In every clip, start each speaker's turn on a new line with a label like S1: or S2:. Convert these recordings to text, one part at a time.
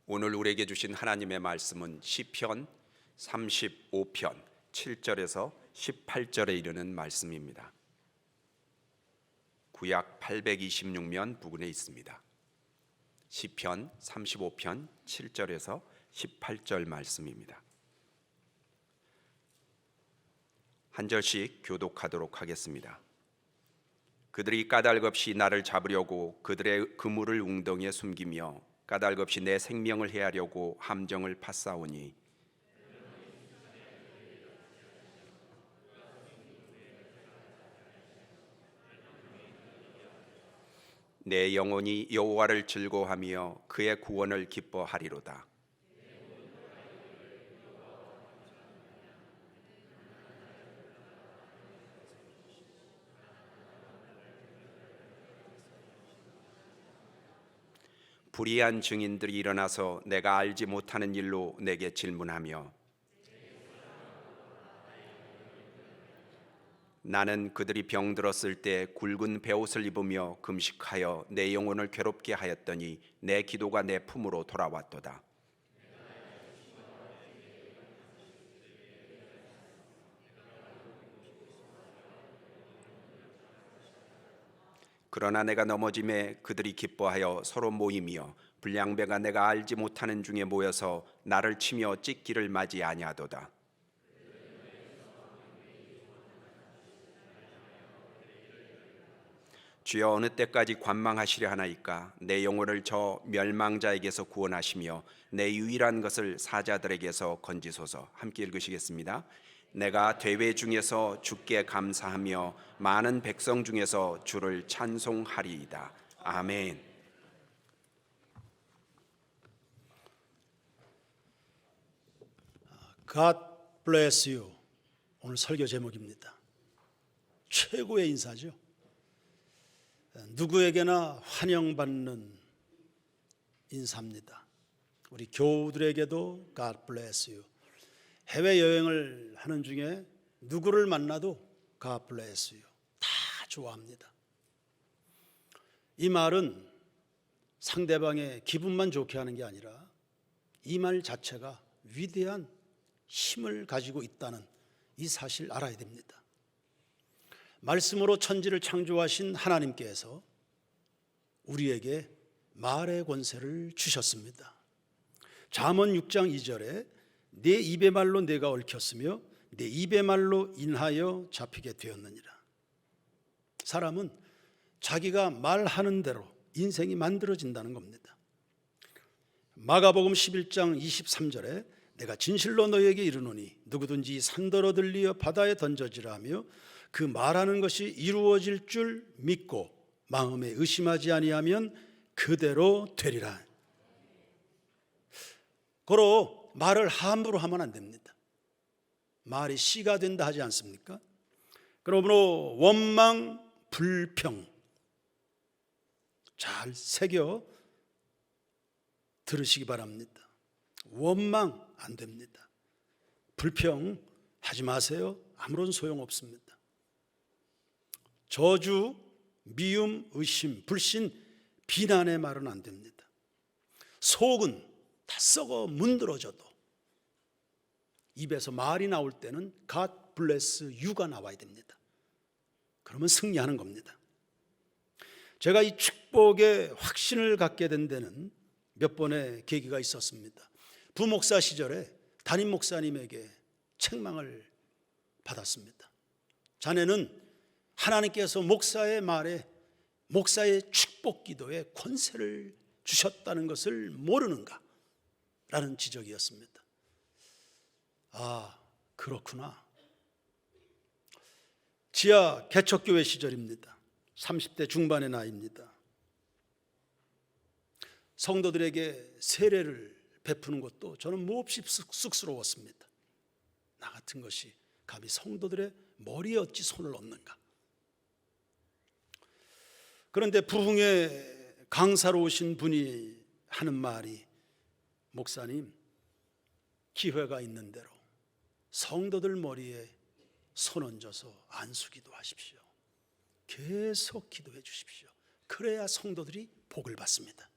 S1: 오늘 우리에게 주신 하나님의 말씀은 시편 35편 7절에서 18절에 이르는 말씀입니다. 구약 826면 부근에 있습니다. 시편 35편 7절에서 18절 말씀입니다. 한 절씩 교독하도록 하겠습니다. 그들이 까닭없이 나를 잡으려고 그들의 그물을 웅덩이에 숨기며 까닭없이 내 생명을 해하려고 함정을 파싸우니 내 영혼이 여호와를 즐거워하며 그의 구원을 기뻐하리로다. 불의한 증인들이 일어나서 내가 알지 못하는 일로 내게 질문하며 나는 그들이 병들었을 때 굵은 베옷을 입으며 금식하여 내 영혼을 괴롭게 하였더니 내 기도가 내 품으로 돌아왔도다. 그러나 내가 넘어짐에 그들이 기뻐하여 서로 모이며 불량배가 내가 알지 못하는 중에 모여서 나를 치며 찢기를 맞이 아니하도다. 주여 어느 때까지 관망하시려 하나이까? 내 영혼을 저 멸망자에게서 구원하시며 내 유일한 것을 사자들에게서 건지소서. 함께 읽으시겠습니다. 내가 대회 중에서 주께 감사하며 많은 백성 중에서 주를 찬송하리이다. 아멘.
S2: God bless you. 오늘 설교 제목입니다. 최고의 인사죠. 누구에게나 환영받는 인사입니다. 우리 교우들에게도 God bless you. 해외여행을 하는 중에 누구를 만나도 God bless you. 다 좋아합니다. 이 말은 상대방의 기분만 좋게 하는 게 아니라 이 말 자체가 위대한 힘을 가지고 있다는 이 사실 알아야 됩니다. 말씀으로 천지를 창조하신 하나님께서 우리에게 말의 권세를 주셨습니다. 잠언 6장 2절에 내 입의 말로 내가 얽혔으며 내 입의 말로 인하여 잡히게 되었느니라. 사람은 자기가 말하는 대로 인생이 만들어진다는 겁니다. 마가복음 11장 23절에 내가 진실로 너희에게 이르노니 누구든지 산더러 들리어 바다에 던져지라 하며 그 말하는 것이 이루어질 줄 믿고 마음에 의심하지 아니하면 그대로 되리라. 고로 말을 함부로 하면 안 됩니다. 말이 씨가 된다 하지 않습니까? 그러므로 원망, 불평 잘 새겨 들으시기 바랍니다. 원망 안 됩니다. 불평 하지 마세요. 아무런 소용없습니다. 저주, 미움, 의심, 불신, 비난의 말은 안 됩니다. 속은 다 썩어 문드러져도 입에서 말이 나올 때는 God bless you가 나와야 됩니다. 그러면 승리하는 겁니다. 제가 이 축복의 확신을 갖게 된 데는 몇 번의 계기가 있었습니다. 부목사 시절에 담임 목사님에게 책망을 받았습니다. 자네는 하나님께서 목사의 말에 목사의 축복 기도에 권세를 주셨다는 것을 모르는가? 라는 지적이었습니다. 아, 그렇구나. 지하 개척교회 시절입니다. 30대 중반의 나이입니다. 성도들에게 세례를 베푸는 것도 저는 몹시 쑥스러웠습니다. 나 같은 것이 감히 성도들의 머리에 어찌 손을 얹는가? 그런데 부흥회 강사로 오신 분이 하는 말이 목사님, 기회가 있는 대로 성도들 머리에 손 얹어서 안수기도 하십시오. 계속 기도해 주십시오. 그래야 성도들이 복을 받습니다.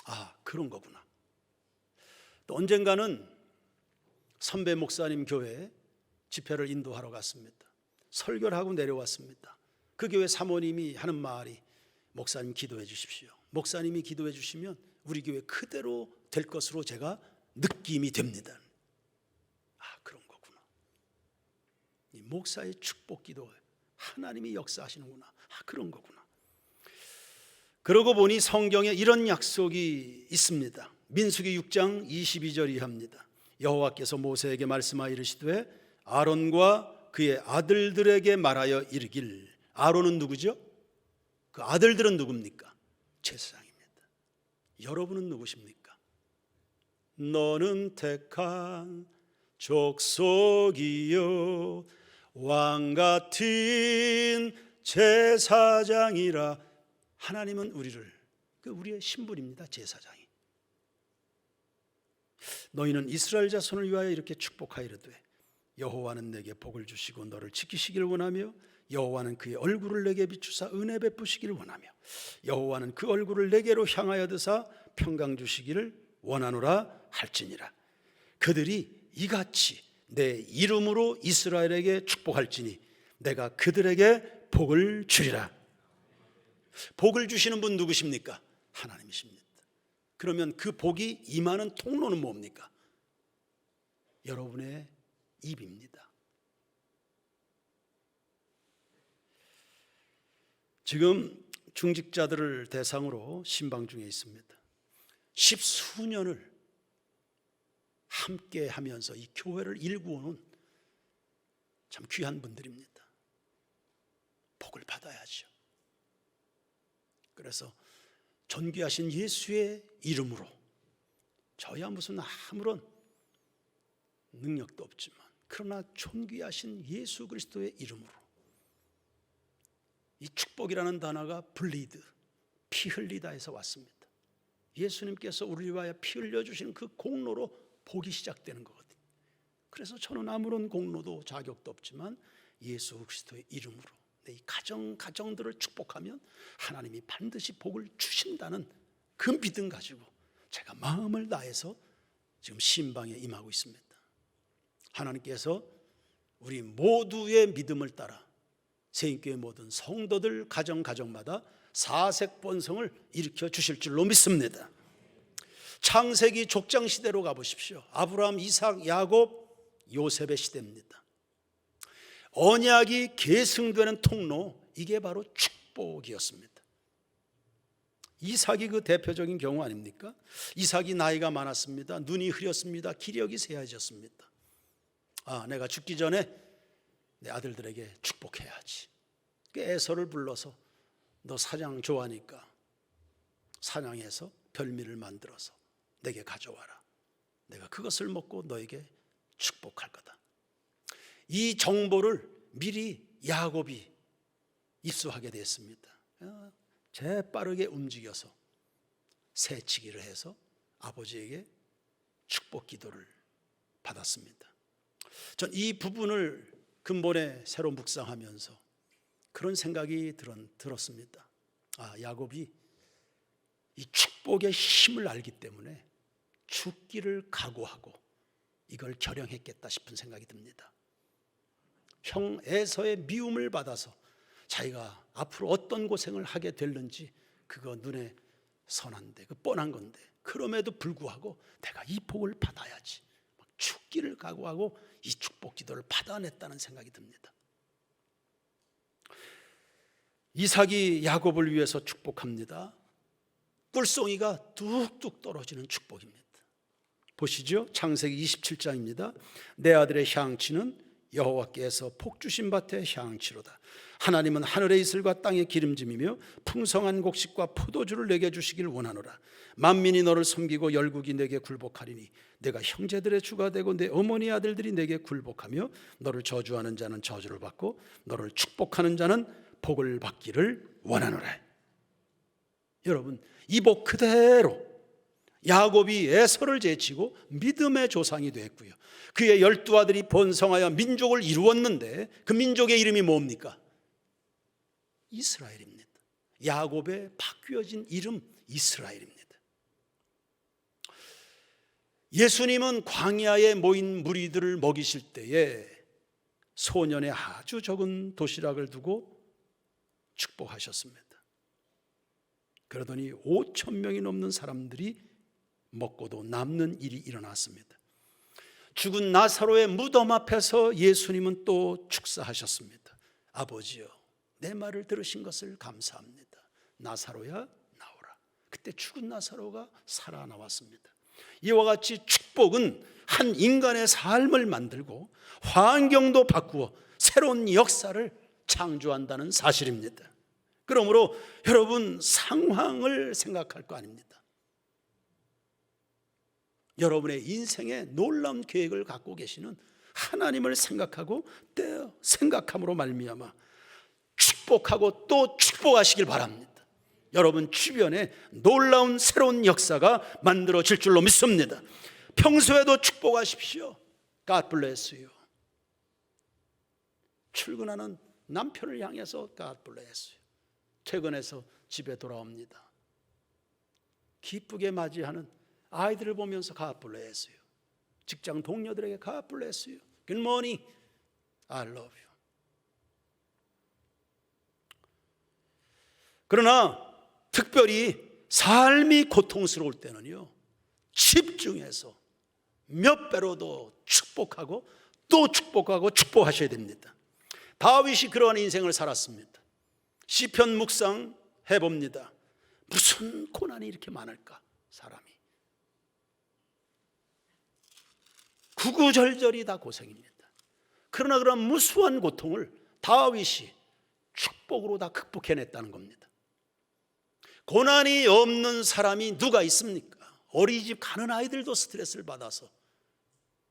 S2: 아, 그런 거구나. 또 언젠가는 선배 목사님 교회에 집회를 인도하러 갔습니다. 설교를 하고 내려왔습니다. 그 교회 사모님이 하는 말이 목사님 기도해 주십시오. 목사님이 기도해 주시면 우리 교회 그대로 될 것으로 제가 느낌이 됩니다. 아, 그런 거구나. 이 목사의 축복 기도 하나님이 역사하시는구나. 아, 그런 거구나. 그러고 보니 성경에 이런 약속이 있습니다. 민수기 6장 22절이 합니다. 여호와께서 모세에게 말씀하여 이르시되 아론과 그의 아들들에게 말하여 이르길. 아론은 누구죠? 그 아들들은 누굽니까? 제사장입니다. 여러분은 누구십니까? 너는 택한 족속이요 왕같은 제사장이라. 하나님은 우리의 신분입니다. 제사장이. 너희는 이스라엘 자손을 위하여 이렇게 축복하이르되 여호와는 내게 복을 주시고 너를 지키시길 원하며 여호와는 그의 얼굴을 내게 비추사 은혜 베푸시길 원하며 여호와는 그 얼굴을 내게로 향하여 드사 평강 주시기를 원하노라 할지니라. 그들이 이같이 내 이름으로 이스라엘에게 축복할지니 내가 그들에게 복을 주리라. 복을 주시는 분 누구십니까? 하나님이십니다. 그러면 그 복이 임하는 통로는 뭡니까? 여러분의 입입니다. 지금 중직자들을 대상으로 신방 중에 있습니다. 10수년을 함께 하면서 이 교회를 일구어놓은 참 귀한 분들입니다. 복을 받아야죠. 그래서 존귀하신 예수의 이름으로, 저야 무슨 아무런 능력도 없지만 그러나 존귀하신 예수 그리스도의 이름으로, 이 축복이라는 단어가 블리드, 피 흘리다에서 왔습니다. 예수님께서 우리를 위하여 피 흘려주신 그 공로로 복이 시작되는 거거든요. 그래서 저는 아무런 공로도 자격도 없지만 예수 그리스도의 이름으로 이 가정들을 축복하면 하나님이 반드시 복을 주신다는 그 믿음 가지고 제가 마음을 다해서 지금 신방에 임하고 있습니다. 하나님께서 우리 모두의 믿음을 따라 세인교회 모든 성도들 가정마다 사색번성을 일으켜 주실 줄로 믿습니다. 창세기 족장 시대로 가보십시오. 아브라함, 이삭, 야곱, 요셉의 시대입니다. 언약이 계승되는 통로, 이게 바로 축복이었습니다. 이삭이 그 대표적인 경우 아닙니까? 이삭이 나이가 많았습니다. 눈이 흐렸습니다. 기력이 쇠해졌습니다. 아, 내가 죽기 전에 내 아들들에게 축복해야지. 에서를 불러서 너 사냥 좋아하니까 사냥해서 별미를 만들어서 내게 가져와라. 내가 그것을 먹고 너에게 축복할 거다. 이 정보를 미리 야곱이 입수하게 됐습니다. 재빠르게 움직여서 새치기를 해서 아버지에게 축복 기도를 받았습니다. 전 이 부분을 근본에 새로 묵상하면서 그런 생각이 들었습니다. 아, 야곱이 이 축복의 힘을 알기 때문에 죽기를 각오하고 이걸 결영했겠다 싶은 생각이 듭니다. 형 에서의 미움을 받아서 자기가 앞으로 어떤 고생을 하게 될는지 그거 눈에 선한데, 그 뻔한 건데, 그럼에도 불구하고 내가 이 복을 받아야지 죽기를 각오하고 이 축복 기도를 받아냈다는 생각이 듭니다. 이삭이 야곱을 위해서 축복합니다. 꿀송이가 뚝뚝 떨어지는 축복입니다. 보시죠. 창세기 27장입니다. 내 아들의 향치는 여호와께서 복 주신 밭의 향치로다. 하나님은 하늘의 이슬과 땅의 기름짐이며 풍성한 곡식과 포도주를 내게 주시길 원하노라. 만민이 너를 섬기고 열국이 내게 굴복하리니 내가 형제들의 주가 되고 내 어머니 아들들이 내게 굴복하며 너를 저주하는 자는 저주를 받고 너를 축복하는 자는 복을 받기를 원하노라. 여러분, 이 복 그대로 야곱이 에서를 제치고 믿음의 조상이 됐고요, 그의 12아들이 번성하여 민족을 이루었는데 그 민족의 이름이 뭡니까? 이스라엘입니다. 야곱의 바뀌어진 이름 이스라엘입니다. 예수님은 광야에 모인 무리들을 먹이실 때에 소년의 아주 적은 도시락을 두고 축복하셨습니다. 그러더니 5천 명이 넘는 사람들이 먹고도 남는 일이 일어났습니다. 죽은 나사로의 무덤 앞에서 예수님은 또 축사하셨습니다. 아버지여, 내 말을 들으신 것을 감사합니다. 나사로야 나오라. 그때 죽은 나사로가 살아나왔습니다. 이와 같이 축복은 한 인간의 삶을 만들고 환경도 바꾸어 새로운 역사를 창조한다는 사실입니다. 그러므로 여러분, 상황을 생각할 거 아닙니다. 여러분의 인생에 놀라운 계획을 갖고 계시는 하나님을 생각하고 생각함으로 말미암아 축복하고 또 축복하시길 바랍니다. 여러분 주변에 놀라운 새로운 역사가 만들어질 줄로 믿습니다. 평소에도 축복하십시오. God bless you. 출근하는 남편을 향해서 God bless you. 퇴근해서 집에 돌아옵니다. 기쁘게 맞이하는 아이들을 보면서 God bless you. 직장 동료들에게 God bless you. Good morning. I love you. 그러나 특별히 삶이 고통스러울 때는요, 집중해서 몇 배로 더 축복하고 또 축복하고 축복하셔야 됩니다. 다윗이 그러한 인생을 살았습니다. 시편 묵상 해봅니다. 무슨 고난이 이렇게 많을까, 사람이. 구구절절이 다 고생입니다. 그러나 그런 무수한 고통을 다윗이 축복으로 다 극복해냈다는 겁니다. 고난이 없는 사람이 누가 있습니까? 어린이집 가는 아이들도 스트레스를 받아서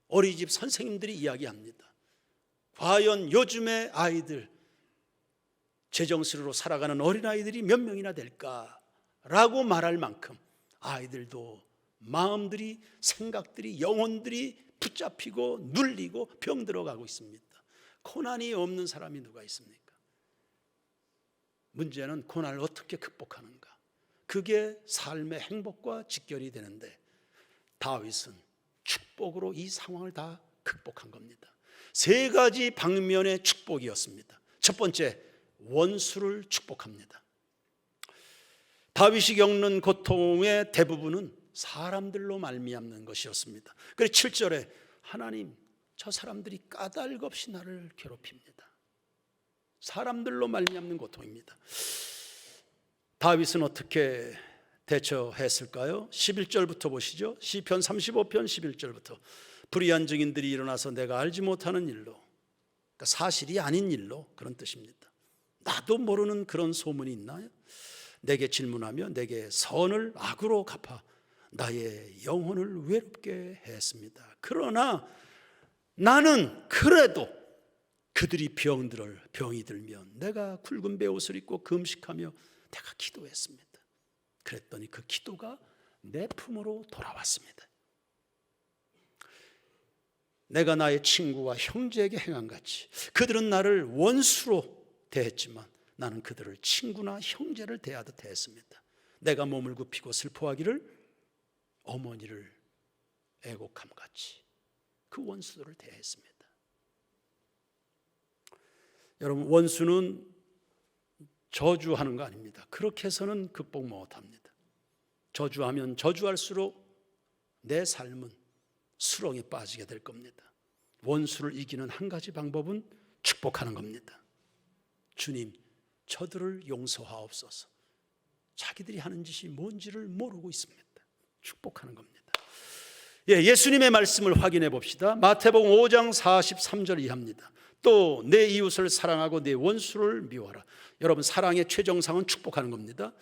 S2: 어린이집 선생님들이 이야기합니다. 과연 요즘의 아이들, 제정신으로 살아가는 어린아이들이 몇 명이나 될까라고 말할 만큼 아이들도 마음들이, 생각들이, 영혼들이 붙잡히고 눌리고 병들어가고 있습니다. 고난이 없는 사람이 누가 있습니까? 문제는 고난을 어떻게 극복하는가. 그게 삶의 행복과 직결이 되는데 다윗은 축복으로 이 상황을 다 극복한 겁니다. 세 가지 방면의 축복이었습니다. 첫 번째, 원수를 축복합니다. 다윗이 겪는 고통의 대부분은 사람들로 말미암는 것이었습니다. 그래서 7절에 하나님, 저 사람들이 까닭없이 나를 괴롭힙니다. 사람들로 말미암는 고통입니다. 다윗은 어떻게 대처했을까요? 11절부터 보시죠. 시편 35편 11절부터 불의한 증인들이 일어나서 내가 알지 못하는 일로, 그러니까 사실이 아닌 일로, 그런 뜻입니다. 나도 모르는 그런 소문이 있나요? 내게 질문하며 내게 선을 악으로 갚아 나의 영혼을 외롭게 했습니다. 그러나 나는 그래도 그들이 병이 들면 내가 굵은 베옷을 입고 금식하며 내가 기도했습니다. 그랬더니 그 기도가 내 품으로 돌아왔습니다. 내가 나의 친구와 형제에게 행한 같이 그들은 나를 원수로 대했지만 나는 그들을 친구나 형제를 대하듯 대했습니다. 내가 몸을 굽히고 슬퍼하기를 어머니를 애곡함 같이 그 원수들을 대했습니다. 여러분, 원수는 저주하는 거 아닙니다. 그렇게 해서는 극복 못합니다. 저주하면 저주할수록 내 삶은 수렁에 빠지게 될 겁니다. 원수를 이기는 한 가지 방법은 축복하는 겁니다. 주님, 저들을 용서하옵소서. 자기들이 하는 짓이 뭔지를 모르고 있습니다. 축복하는 겁니다. 예수님의 말씀을 확인해 봅시다. 마태복음 5장 43절 이하입니다. 또 내 이웃을 사랑하고 내 원수를 미워하라. 여러분, 사랑의 최정상은 축복하는 겁니다.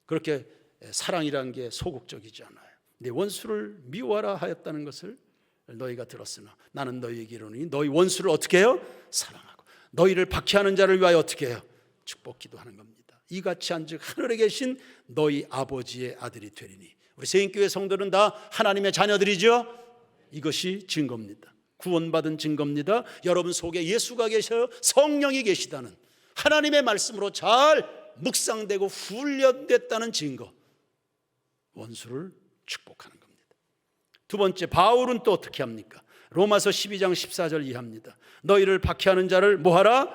S2: 그렇게 사랑이라는 게 소극적이지 않아요. 내 원수를 미워하라 하였다는 것을 너희가 들었으나 나는 너희에게 이르노니 너희 원수를 어떻게 해요? 사랑하고 너희를 박해하는 자를 위하여 어떻게 해요? 축복 기도하는 겁니다. 이같이 한즉 하늘에 계신 너희 아버지의 아들이 되리니. 우리 세인교회 성도는 다 하나님의 자녀들이죠. 이것이 증거입니다. 구원받은 증거입니다. 여러분 속에 예수가 계셔요. 성령이 계시다는 하나님의 말씀으로 잘 묵상되고 훈련됐다는 증거. 원수를 축복하는 겁니다. 두 번째, 바울은 또 어떻게 합니까? 로마서 12장 14절 이하입니다. 너희를 박해하는 자를 뭐하라?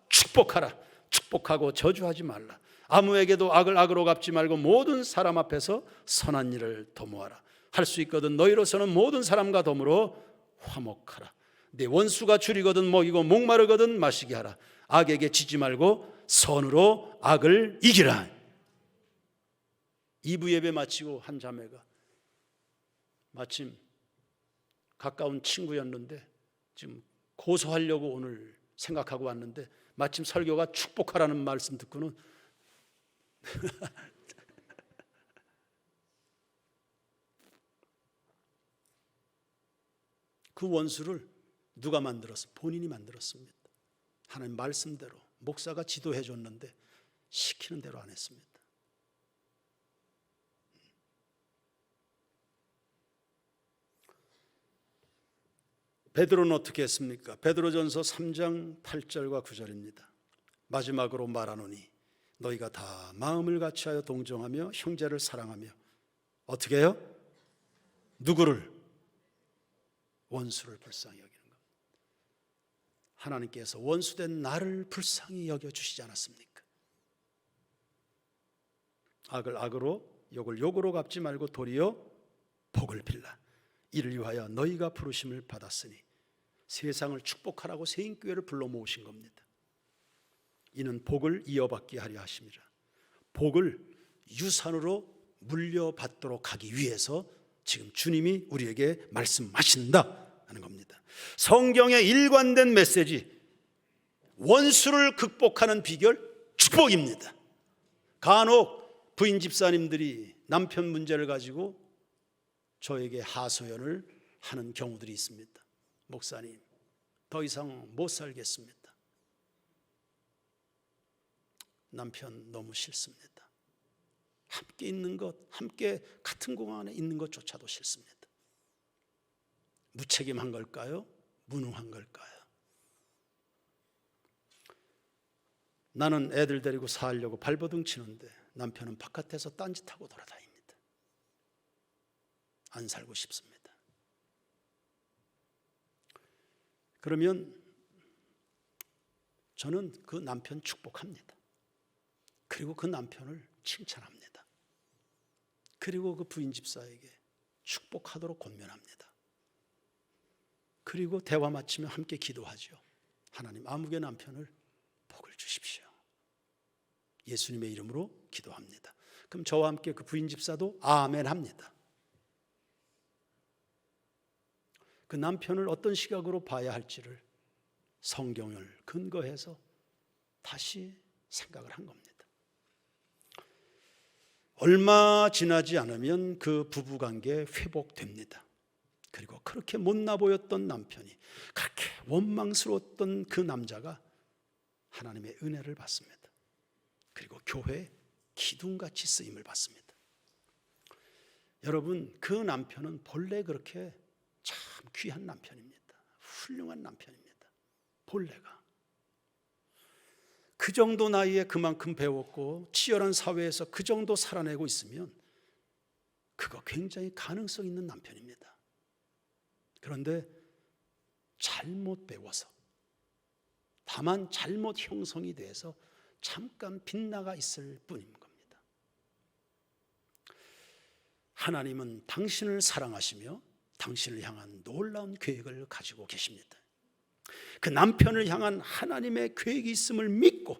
S2: 축복하라. 축복하고 저주하지 말라. 아무에게도 악을 악으로 갚지 말고 모든 사람 앞에서 선한 일을 도모하라. 할 수 있거든 너희로서는 모든 사람과 더불어 화목하라. 네 원수가 줄이거든 먹이고 목마르거든 마시게 하라. 악에게 지지 말고 선으로 악을 이기라. 2부 예배 마치고 한 자매가 마침 가까운 친구였는데 지금 고소하려고 오늘 생각하고 왔는데 마침 설교가 축복하라는 말씀 듣고는 그 원수를 누가 만들었어? 본인이 만들었습니다. 하나님 말씀대로 목사가 지도해 줬는데 시키는 대로 안 했습니다. 베드로는 어떻게 했습니까? 베드로전서 3장 8절과 9절입니다. 마지막으로 말하노니 너희가 다 마음을 같이하여 동정하며 형제를 사랑하며 어떻게 해요? 누구를? 원수를 불쌍히 여기는 겁니다. 하나님께서 원수된 나를 불쌍히 여겨주시지 않았습니까? 악을 악으로 욕을 욕으로 갚지 말고 도리어 복을 빌라. 이를 위하여 너희가 부르심을 받았으니 세상을 축복하라고 세인교회를 불러 모으신 겁니다. 이는 복을 이어받게 하려 하심이라. 복을 유산으로 물려받도록 하기 위해서 지금 주님이 우리에게 말씀하신다 하는 겁니다. 성경의 일관된 메시지, 원수를 극복하는 비결 축복입니다. 간혹 부인 집사님들이 남편 문제를 가지고 저에게 하소연을 하는 경우들이 있습니다. 목사님, 더 이상 못 살겠습니다. 남편 너무 싫습니다. 함께 있는 것, 함께 같은 공간 안에 있는 것조차도 싫습니다. 무책임한 걸까요? 무능한 걸까요? 나는 애들 데리고 살려고 발버둥 치는데 남편은 바깥에서 딴짓하고 돌아다닙니다. 안 살고 싶습니다. 그러면 저는 그 남편 축복합니다. 그리고 그 남편을 칭찬합니다. 그리고 그 부인 집사에게 축복하도록 권면합니다. 그리고 대화 마치면 함께 기도하죠. 하나님, 아무개 남편을 복을 주십시오. 예수님의 이름으로 기도합니다. 그럼 저와 함께 그 부인 집사도 아멘 합니다. 그 남편을 어떤 시각으로 봐야 할지를 성경을 근거해서 다시 생각을 한 겁니다. 얼마 지나지 않으면 그 부부관계 회복됩니다. 그리고 그렇게 못나 보였던 남편이, 그렇게 원망스러웠던 그 남자가 하나님의 은혜를 받습니다. 그리고 교회에 기둥같이 쓰임을 받습니다. 여러분, 그 남편은 본래 그렇게 참 귀한 남편입니다. 훌륭한 남편입니다. 본래가 그 정도 나이에 그만큼 배웠고 치열한 사회에서 그 정도 살아내고 있으면 그거 굉장히 가능성 있는 남편입니다. 그런데 잘못 배워서, 다만 잘못 형성이 돼서 잠깐 빗나가 있을 뿐인 겁니다. 하나님은 당신을 사랑하시며 당신을 향한 놀라운 계획을 가지고 계십니다. 그 남편을 향한 하나님의 계획이 있음을 믿고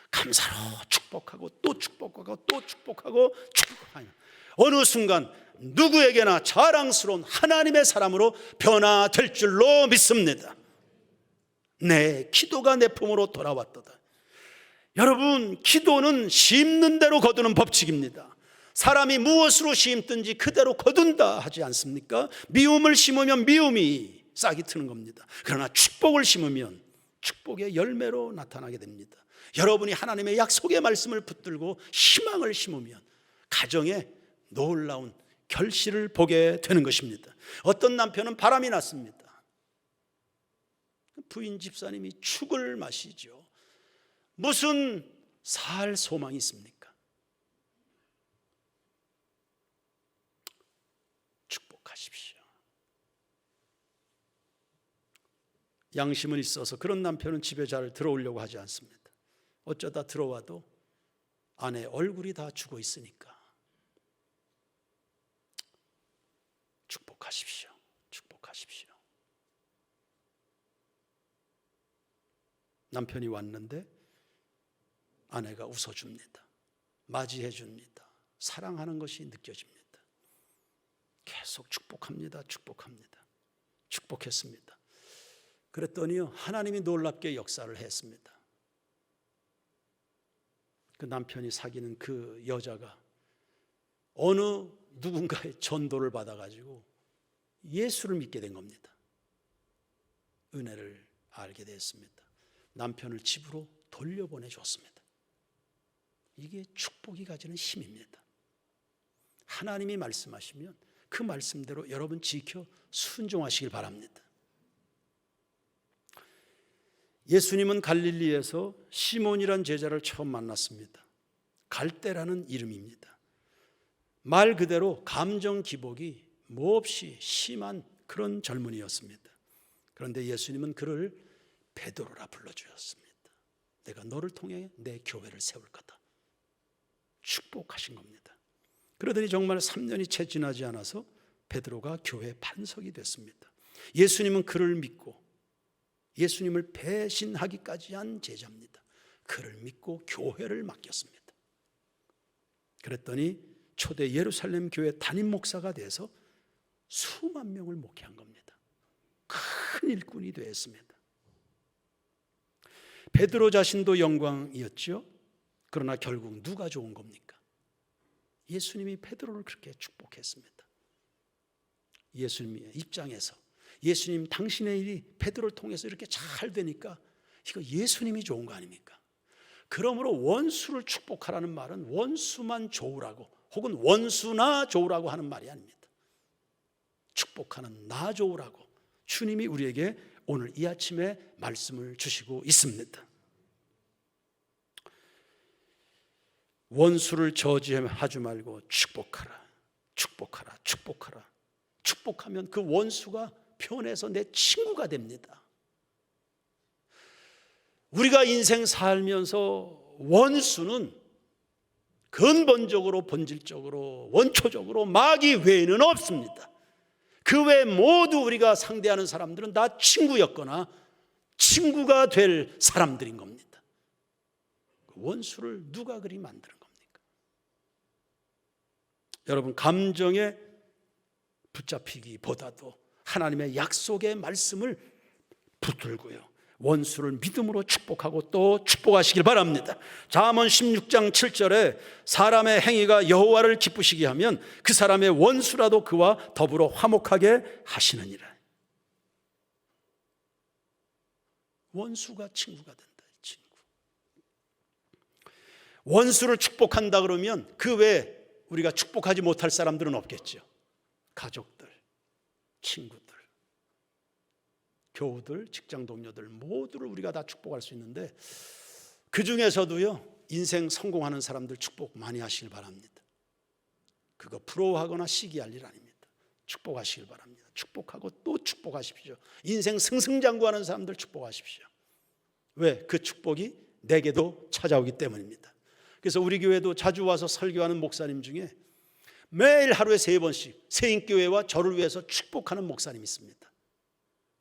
S2: 감사로 축복하고 또 축복하고 또 축복하고 축복하며 어느 순간 누구에게나 자랑스러운 하나님의 사람으로 변화될 줄로 믿습니다. 내 기도가 내 품으로 돌아왔도다. 여러분, 기도는 심는 대로 거두는 법칙입니다. 사람이 무엇으로 심든지 그대로 거둔다 하지 않습니까? 미움을 심으면 미움이 싹이 트는 겁니다. 그러나 축복을 심으면 축복의 열매로 나타나게 됩니다. 여러분이 하나님의 약속의 말씀을 붙들고 희망을 심으면 가정에 놀라운 결실을 보게 되는 것입니다. 어떤 남편은 바람이 났습니다. 부인 집사님이 죽을 마시죠. 무슨 살 소망이 있습니까? 축복하십시오. 양심은 있어서 그런 남편은 집에 잘 들어오려고 하지 않습니다. 어쩌다 들어와도 아내 얼굴이 다 죽어 있으니까. 축복하십시오. 축복하십시오. 남편이 왔는데 아내가 웃어줍니다. 맞이해줍니다. 사랑하는 것이 느껴집니다. 계속 축복합니다. 축복합니다. 축복했습니다. 그랬더니요, 하나님이 놀랍게 역사를 했습니다. 그 남편이 사귀는 그 여자가 어느 누군가의 전도를 받아가지고 예수를 믿게 된 겁니다. 은혜를 알게 됐습니다. 남편을 집으로 돌려보내줬습니다. 이게 축복이 가지는 힘입니다. 하나님이 말씀하시면 그 말씀대로 여러분 지켜 순종하시길 바랍니다. 예수님은 갈릴리에서 시몬이란 제자를 처음 만났습니다. 갈대라는 이름입니다. 말 그대로 감정 기복이 몹시 심한 그런 젊은이였습니다. 그런데 예수님은 그를 베드로라 불러주셨습니다. 내가 너를 통해 내 교회를 세울 거다. 축복하신 겁니다. 그러더니 정말 3년이 채 지나지 않아서 베드로가 교회 반석이 됐습니다. 예수님은 그를 믿고 예수님을 배신하기까지 한 제자입니다. 그를 믿고 교회를 맡겼습니다. 그랬더니 초대 예루살렘 교회 담임 목사가 돼서 수만 명을 목회한 겁니다. 큰 일꾼이 되었습니다. 베드로 자신도 영광이었죠. 그러나 결국 누가 좋은 겁니까? 예수님이 베드로를 그렇게 축복했습니다. 예수님의 입장에서 예수님 당신의 일이 베드로를 통해서 이렇게 잘 되니까 이거 예수님이 좋은 거 아닙니까? 그러므로 원수를 축복하라는 말은 원수만 좋으라고 혹은 원수나 좋으라고 하는 말이 아닙니다. 축복하는 나 좋으라고 주님이 우리에게 오늘 이 아침에 말씀을 주시고 있습니다. 원수를 저지하지 말고 축복하라. 축복하라. 축복하라. 축복하면 그 원수가 편해서 내 친구가 됩니다. 우리가 인생 살면서 원수는 근본적으로 본질적으로 원초적으로 마귀 외에는 없습니다. 그 외 모두 우리가 상대하는 사람들은 다 친구였거나 친구가 될 사람들인 겁니다. 원수를 누가 그리 만드는 겁니까? 여러분, 감정에 붙잡히기보다도 하나님의 약속의 말씀을 붙들고요, 원수를 믿음으로 축복하고 또 축복하시길 바랍니다. 잠언 16장 7절에 사람의 행위가 여호와를 기쁘시게 하면 그 사람의 원수라도 그와 더불어 화목하게 하시느니라. 원수가 친구가 된다. 친구. 원수를 축복한다 그러면 그 외에 우리가 축복하지 못할 사람들은 없겠죠. 가족들, 친구들, 교우들, 직장 동료들 모두를 우리가 다 축복할 수 있는데 그 중에서도요, 인생 성공하는 사람들 축복 많이 하시길 바랍니다. 그거 부러워하거나 시기할 일 아닙니다. 축복하시길 바랍니다. 축복하고 또 축복하십시오. 인생 승승장구하는 사람들 축복하십시오. 왜? 그 축복이 내게도 찾아오기 때문입니다. 그래서 우리 교회도 자주 와서 설교하는 목사님 중에 매일 하루에 3번씩 세인교회와 저를 위해서 축복하는 목사님이 있습니다.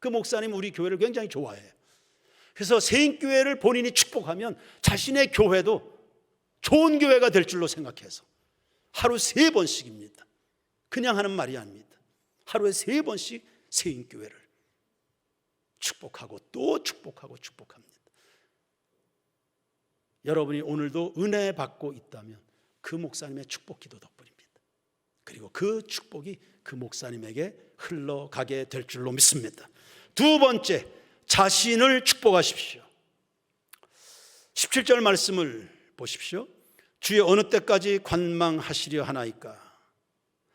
S2: 그 목사님 우리 교회를 굉장히 좋아해요. 그래서 세인교회를 본인이 축복하면 자신의 교회도 좋은 교회가 될 줄로 생각해서 하루 3번씩입니다. 그냥 하는 말이 아닙니다. 하루에 3번씩 세인교회를 축복하고 또 축복하고 축복합니다. 여러분이 오늘도 은혜 받고 있다면 그 목사님의 축복 기도 덕분입니다. 그리고 그 축복이 그 목사님에게 흘러가게 될 줄로 믿습니다. 두 번째, 자신을 축복하십시오. 17절 말씀을 보십시오. 주의 어느 때까지 관망하시려 하나이까?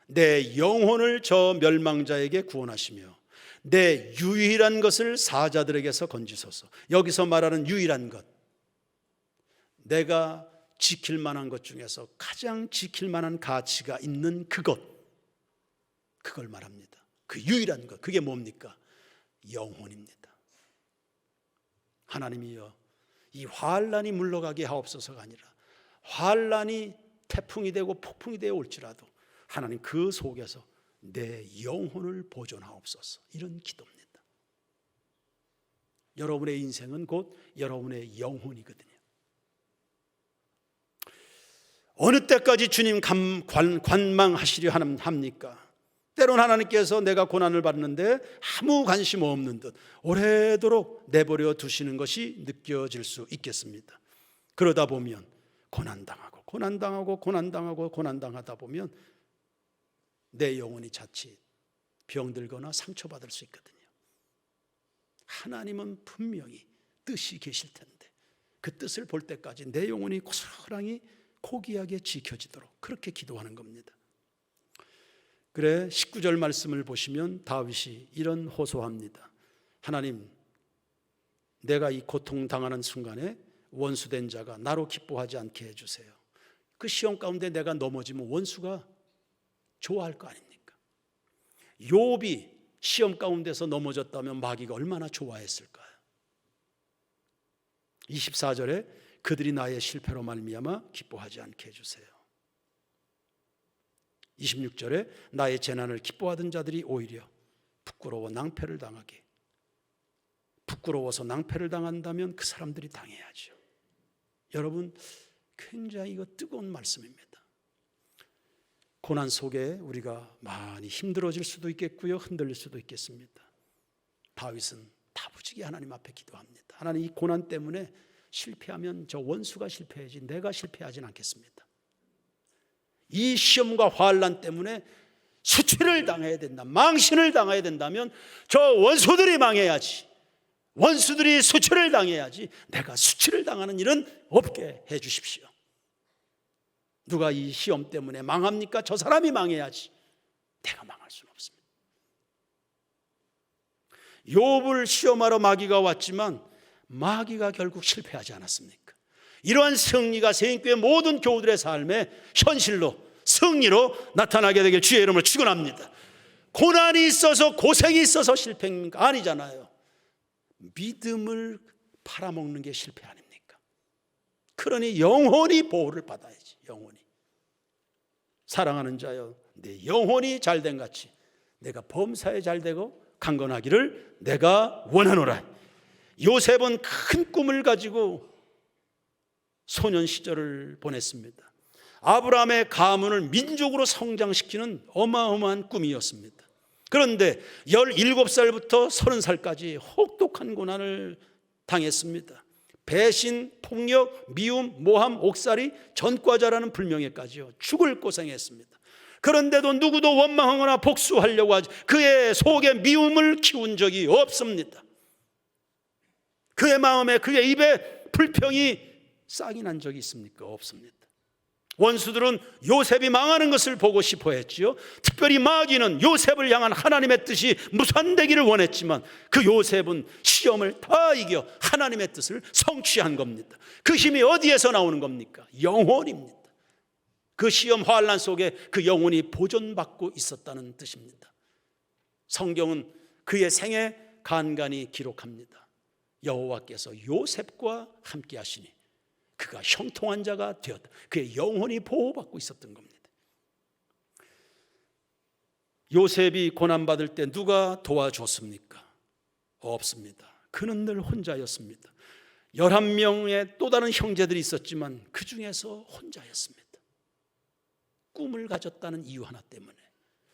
S2: 내 영혼을 저 멸망자에게 구원하시며 내 유일한 것을 사자들에게서 건지소서. 여기서 말하는 유일한 것, 내가 지킬 만한 것 중에서 가장 지킬 만한 가치가 있는 그것, 그걸 말합니다. 그 유일한 것, 그게 뭡니까? 영혼입니다. 하나님이여, 이 환란이 물러가게 하옵소서가 아니라 환란이 태풍이 되고 폭풍이 되어 올지라도 하나님 그 속에서 내 영혼을 보존하옵소서, 이런 기도입니다. 여러분의 인생은 곧 여러분의 영혼이거든요. 어느 때까지 주님 관망하시려 합니까? 때론 하나님께서 내가 고난을 받는데 아무 관심 없는 듯 오래도록 내버려 두시는 것이 느껴질 수 있겠습니다. 그러다 보면 고난당하다 보면 내 영혼이 자칫 병들거나 상처받을 수 있거든요. 하나님은 분명히 뜻이 계실 텐데 그 뜻을 볼 때까지 내 영혼이 고스란히 고귀하게 지켜지도록 그렇게 기도하는 겁니다. 그래 19절 말씀을 보시면 다윗이 이런 호소합니다. 하나님, 내가 이 고통당하는 순간에 원수된 자가 나로 기뻐하지 않게 해주세요. 그 시험 가운데 내가 넘어지면 원수가 좋아할 거 아닙니까? 욥이 시험 가운데서 넘어졌다면 마귀가 얼마나 좋아했을까요? 24절에 그들이 나의 실패로 말미암아 기뻐하지 않게 해주세요. 26절에 나의 재난을 기뻐하던 자들이 오히려 부끄러워서 낭패를 당한다면 그 사람들이 당해야죠. 여러분, 굉장히 이거 뜨거운 말씀입니다. 고난 속에 우리가 많이 힘들어질 수도 있겠고요, 흔들릴 수도 있겠습니다. 다윗은 다부지게 하나님 앞에 기도합니다. 하나님, 이 고난 때문에 실패하면 저 원수가 실패하지 내가 실패하진 않겠습니다. 이 시험과 환난 때문에 수치를 당해야 된다, 망신을 당해야 된다면 저 원수들이 망해야지, 원수들이 수치를 당해야지 내가 수치를 당하는 일은 없게 해 주십시오. 누가 이 시험 때문에 망합니까? 저 사람이 망해야지 내가 망할 수는 없습니다. 욥을 시험하러 마귀가 왔지만 마귀가 결국 실패하지 않았습니까? 이러한 승리가 세인교회 모든 교우들의 삶에 현실로 승리로 나타나게 되길 주의 이름으로 축원합니다. 고난이 있어서 고생이 있어서 실패입니까? 아니잖아요. 믿음을 팔아먹는 게 실패 아닙니까? 그러니 영혼이 보호를 받아야지. 영혼이 사랑하는 자여, 내 영혼이 잘된 같이 내가 범사에 잘되고 강건하기를 내가 원하노라. 요셉은 큰 꿈을 가지고 소년 시절을 보냈습니다. 아브라함의 가문을 민족으로 성장시키는 어마어마한 꿈이었습니다. 그런데 17살부터 30살까지 혹독한 고난을 당했습니다. 배신, 폭력, 미움, 모함, 옥살이, 전과자라는 불명예까지요. 죽을 고생했습니다. 그런데도 누구도 원망하거나 복수하려고 하지 그의 속에 미움을 키운 적이 없습니다. 그의 마음에, 그의 입에 불평이 싹이 난 적이 있습니까? 없습니다. 원수들은 요셉이 망하는 것을 보고 싶어 했지요. 특별히 마귀는 요셉을 향한 하나님의 뜻이 무산되기를 원했지만 그 요셉은 시험을 다 이겨 하나님의 뜻을 성취한 겁니다. 그 힘이 어디에서 나오는 겁니까? 영혼입니다. 그 시험 환난 속에 그 영혼이 보존받고 있었다는 뜻입니다. 성경은 그의 생애 간간히 기록합니다. 여호와께서 요셉과 함께 하시니 그가 형통한 자가 되었다. 그의 영혼이 보호받고 있었던 겁니다. 요셉이 고난받을 때 누가 도와줬습니까? 없습니다. 그는 늘 혼자였습니다. 11명의 또 다른 형제들이 있었지만 그 중에서 혼자였습니다. 꿈을 가졌다는 이유 하나 때문에,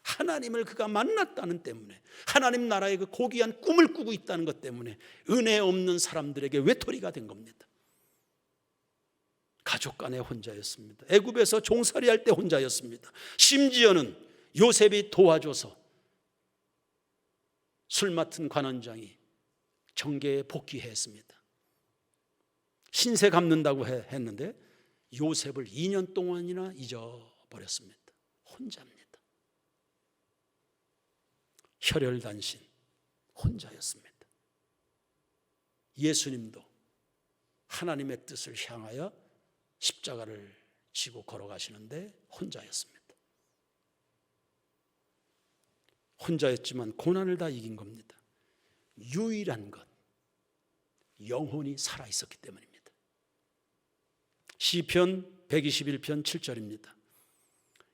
S2: 하나님을 그가 만났다는 때문에, 하나님 나라의 그 고귀한 꿈을 꾸고 있다는 것 때문에 은혜 없는 사람들에게 외톨이가 된 겁니다. 가족 간에 혼자였습니다. 애굽에서 종살이 할 때 혼자였습니다. 심지어는 요셉이 도와줘서 술 맡은 관원장이 정계에 복귀했습니다. 신세 갚는다고 했는데 요셉을 2년 동안이나 잊어버렸습니다. 혼자입니다. 혈혈단신 혼자였습니다. 예수님도 하나님의 뜻을 향하여 십자가를 지고 걸어가시는데 혼자였습니다. 혼자였지만 고난을 다 이긴 겁니다. 유일한 것, 영혼이 살아 있었기 때문입니다. 시편 121편 7절입니다.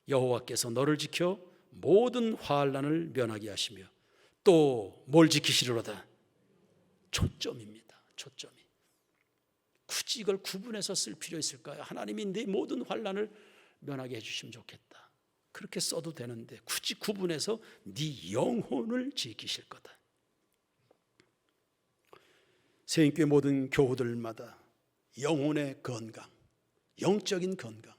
S2: 여호와께서 너를 지켜 모든 환난을 면하게 하시며 또 뭘 지키시리로다? 초점입니다. 초점이. 굳이 이걸 구분해서 쓸 필요 있을까요? 하나님이 네 모든 환난을 면하게 해주시면 좋겠다. 그렇게 써도 되는데 굳이 구분해서 네 영혼을 지키실 거다. 새인교회 모든 교우들마다 영혼의 건강, 영적인 건강,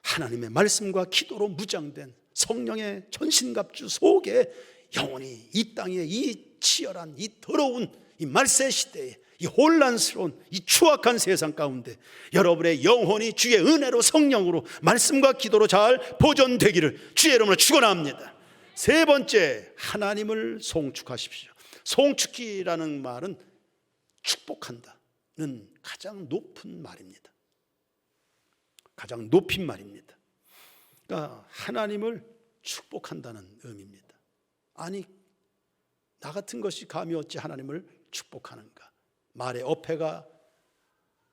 S2: 하나님의 말씀과 기도로 무장된 성령의 전신갑주 속에 영혼이 이 땅에 이 치열한 이 더러운 이 말세 시대에 이 혼란스러운 이 추악한 세상 가운데 여러분의 영혼이 주의 은혜로 성령으로 말씀과 기도로 잘 보존되기를 주의 이름으로 축원합니다. 세 번째, 하나님을 송축하십시오. 송축기라는 말은 축복한다는 가장 높은 말입니다. 가장 높인 말입니다. 그러니까 하나님을 축복한다는 의미입니다. 아니, 나 같은 것이 감히 어찌 하나님을 축복하는가? 말에 어폐가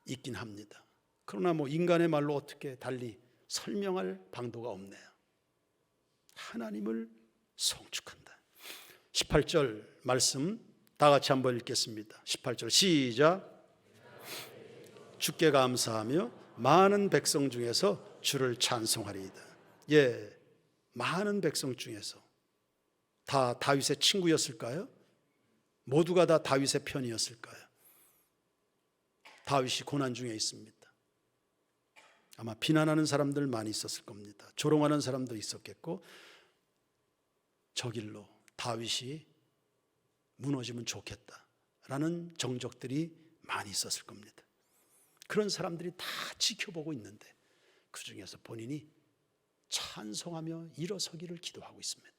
S2: 있긴 합니다. 그러나 인간의 말로 어떻게 달리 설명할 방도가 없네요. 하나님을 송축한다. 18절 말씀 다 같이 한번 읽겠습니다. 18절 시작. 주께 감사하며 많은 백성 중에서 주를 찬송하리이다. 예, 많은 백성 중에서 다 다윗의 친구였을까요? 모두가 다 다윗의 편이었을까요? 다윗이 고난 중에 있습니다. 아마 비난하는 사람들 많이 있었을 겁니다. 조롱하는 사람도 있었겠고, 저 길로 다윗이 무너지면 좋겠다라는 정적들이 많이 있었을 겁니다. 그런 사람들이 다 지켜보고 있는데 그 중에서 본인이 찬송하며 일어서기를 기도하고 있습니다.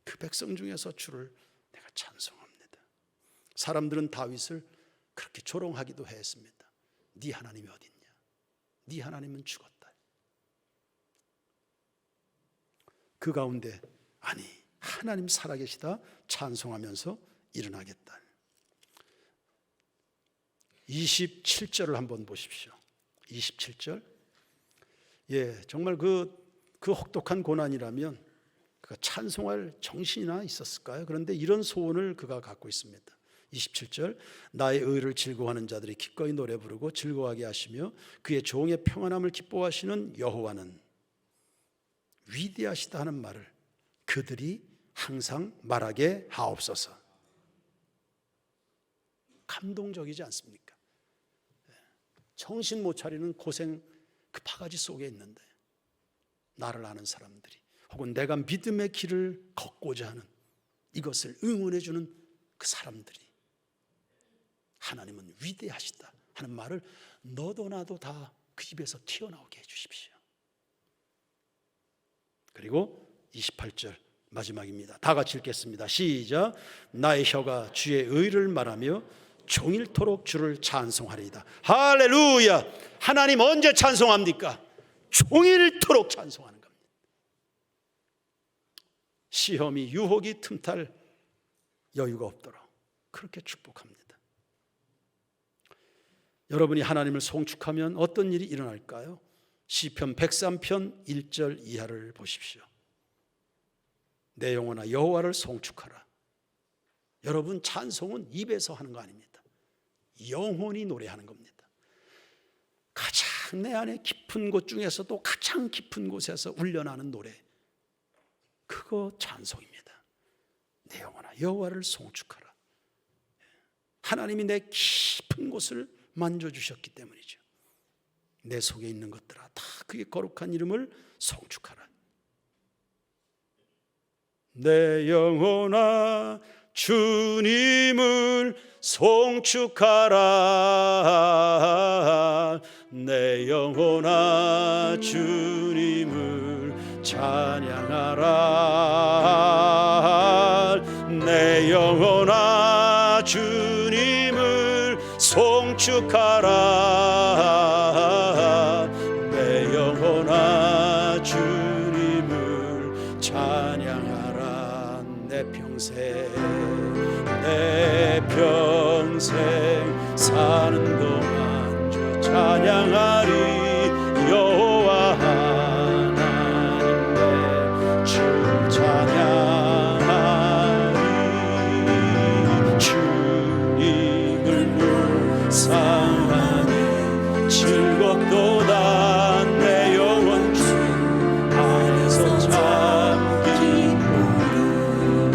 S2: 그 백성 중에서 주를 내가 찬송합니다. 사람들은 다윗을 그렇게 조롱하기도 했습니다. 네 하나님이 어딨냐? 네 하나님은 죽었다. 그 가운데 아니, 하나님 살아계시다 찬송하면서 일어나겠다. 27절을 한번 보십시오. 27절. 예, 정말 그 혹독한 고난이라면 그가 찬송할 정신이나 있었을까요? 그런데 이런 소원을 그가 갖고 있습니다. 27절. 나의 의를 즐거워하는 자들이 기꺼이 노래 부르고 즐거워하게 하시며 그의 종의 평안함을 기뻐하시는 여호와는 위대하시다 하는 말을 그들이 항상 말하게 하옵소서. 감동적이지 않습니까? 정신 못 차리는 고생 그 바가지 속에 있는데 나를 아는 사람들이 혹은 내가 믿음의 길을 걷고자 하는 이것을 응원해 주는 그 사람들이 하나님은 위대하시다 하는 말을 너도 나도 다 그 입에서 튀어나오게 해 주십시오. 그리고 28절 마지막입니다. 다 같이 읽겠습니다. 시작. 나의 혀가 주의 의를 말하며 종일토록 주를 찬송하리이다. 할렐루야. 하나님 언제 찬송합니까? 종일토록 찬송하는 겁니다. 시험이 유혹이 틈탈 여유가 없도록 그렇게 축복합니다. 여러분이 하나님을 송축하면 어떤 일이 일어날까요? 시편 103편 1절 이하를 보십시오. 내 영혼아 여호와를 송축하라. 여러분, 찬송은 입에서 하는 거 아닙니다. 영혼이 노래하는 겁니다. 가장 내 안에 깊은 곳 중에서도 가장 깊은 곳에서 울려나는 노래, 그거 찬송입니다. 내 영혼아 여호와를 송축하라. 하나님이 내 깊은 곳을 만져주셨기 때문이죠. 내 속에 있는 것들아 다 그의 거룩한 이름을 송축하라. 내 영혼아 주님을 송축하라. 내 영혼아 주님을 찬양하라. 내 영혼아 주님을 송축하라. 내 영혼아 주님을 찬양하라. 내 평생 내 평생 사는 동안 주 찬양하리. 여호와 하나님 주 찬양하리. 주님을 묵상하니 즐겁도다. 내 영혼 주 안에서 참 기쁘리.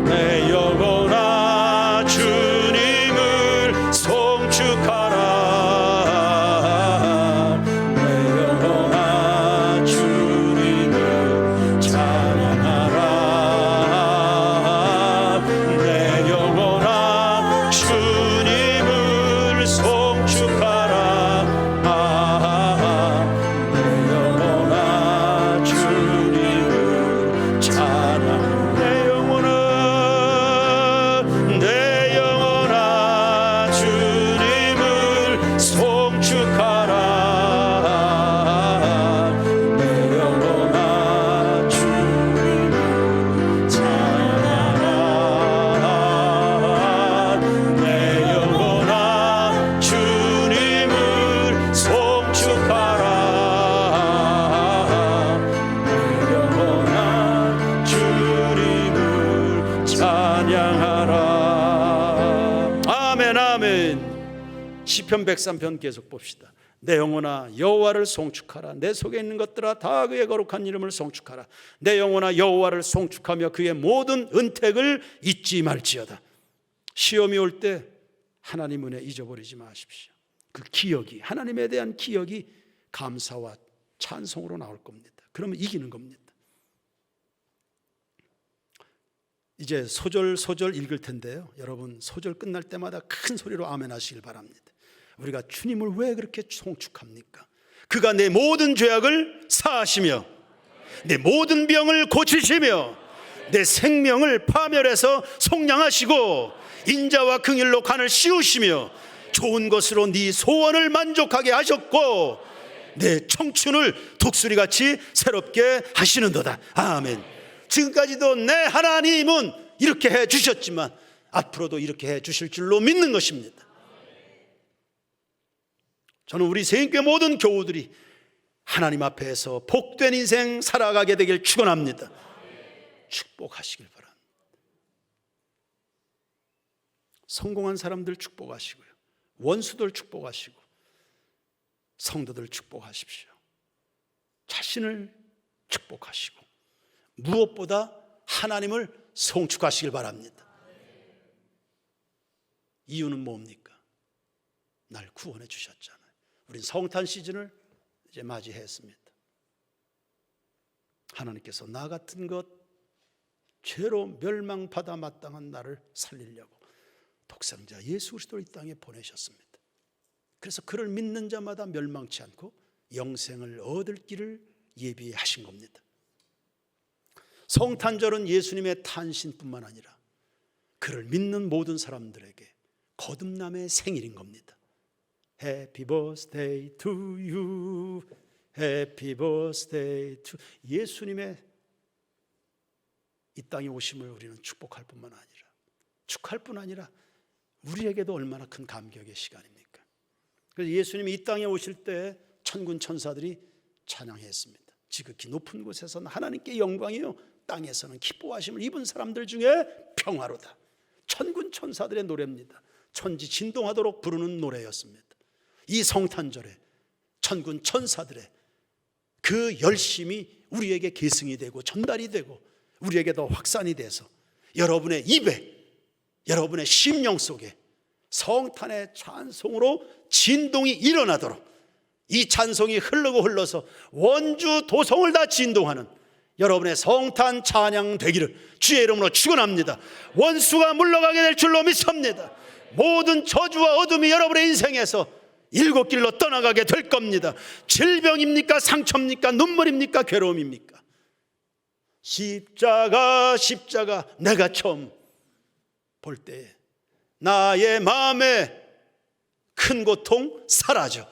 S2: 내 영혼아 주님을 송축하라. 내 영혼아 주님을 찬양하라. 내 영혼아 주님을 송축하라. 내 영혼아 주님을 찬양. 내 영혼아 주님을 송축하라. 내 영혼아 주님을 찬양하라. 내 영혼아 주님을 송축하라. 내 영혼아 주님을 찬양하라. 아멘, 아멘. 시편 103편 계속 봅시다. 내 영혼아 여호와를 송축하라. 내 속에 있는 것들아 다 그의 거룩한 이름을 송축하라. 내 영혼아 여호와를 송축하며 그의 모든 은택을 잊지 말지어다. 시험이 올 때 하나님 은혜 잊어버리지 마십시오. 그 기억이, 하나님에 대한 기억이 감사와 찬송으로 나올 겁니다. 그러면 이기는 겁니다. 이제 소절 읽을 텐데요, 여러분 소절 끝날 때마다 큰 소리로 아멘 하시길 바랍니다. 우리가 주님을 왜 그렇게 송축합니까? 그가 내 모든 죄악을 사하시며 내 모든 병을 고치시며 내 생명을 파멸해서 속량하시고 인자와 긍휼로 간을 씌우시며 좋은 것으로 네 소원을 만족하게 하셨고 내 청춘을 독수리같이 새롭게 하시는도다. 아멘. 지금까지도 내 하나님은 이렇게 해 주셨지만 앞으로도 이렇게 해 주실 줄로 믿는 것입니다. 저는 우리 세인교회 모든 교우들이 하나님 앞에서 복된 인생 살아가게 되길 축원합니다. 축복하시길 바랍니다. 성공한 사람들 축복하시고요, 원수들 축복하시고 성도들 축복하십시오. 자신을 축복하시고 무엇보다 하나님을 송축하시길 바랍니다. 이유는 뭡니까? 날 구원해 주셨잖아요. 우린 성탄 시즌을 이제 맞이했습니다. 하나님께서 나 같은 것 죄로 멸망받아 마땅한 나를 살리려고 독생자 예수 그리스도를 이 땅에 보내셨습니다. 그래서 그를 믿는 자마다 멸망치 않고 영생을 얻을 길을 예비하신 겁니다. 성탄절은 예수님의 탄신뿐만 아니라 그를 믿는 모든 사람들에게 거듭남의 생일인 겁니다. Happy birthday to you. Happy birthday to 예수님의 이 땅에 오심을 우리는 축복할 뿐만 아니라 축하할 뿐 아니라 우리에게도 얼마나 큰 감격의 시간입니까? 그래서 예수님이 이 땅에 오실 때 천군 천사들이 찬양했습니다. 지극히 높은 곳에서는 하나님께 영광이요 땅에서는 기뻐하심을 입은 사람들 중에 평화로다. 천군 천사들의 노래입니다. 천지 진동하도록 부르는 노래였습니다. 이 성탄절에 천군 천사들의 그 열심이 우리에게 계승이 되고 전달이 되고 우리에게 더 확산이 돼서 여러분의 입에, 여러분의 심령 속에 성탄의 찬송으로 진동이 일어나도록 이 찬송이 흐르고 흘러서 원주 도성을 다 진동하는 여러분의 성탄 찬양 되기를 주의 이름으로 축원합니다. 원수가 물러가게 될 줄로 믿습니다. 모든 저주와 어둠이 여러분의 인생에서 일곱 길로 떠나가게 될 겁니다. 질병입니까? 상처입니까? 눈물입니까? 괴로움입니까? 십자가 내가 처음 볼 때 나의 마음에 큰 고통 사라져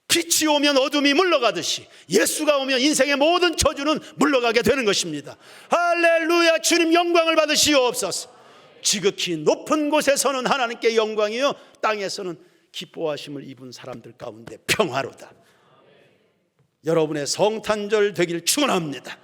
S2: 빛이 오면 어둠이 물러가듯이 예수가 오면 인생의 모든 저주는 물러가게 되는 것입니다. 할렐루야. 주님 영광을 받으시옵소서. 지극히 높은 곳에서는 하나님께 영광이요, 땅에서는 기뻐하심을 입은 사람들 가운데 평화로다. 여러분의 성탄절 되길 축원합니다.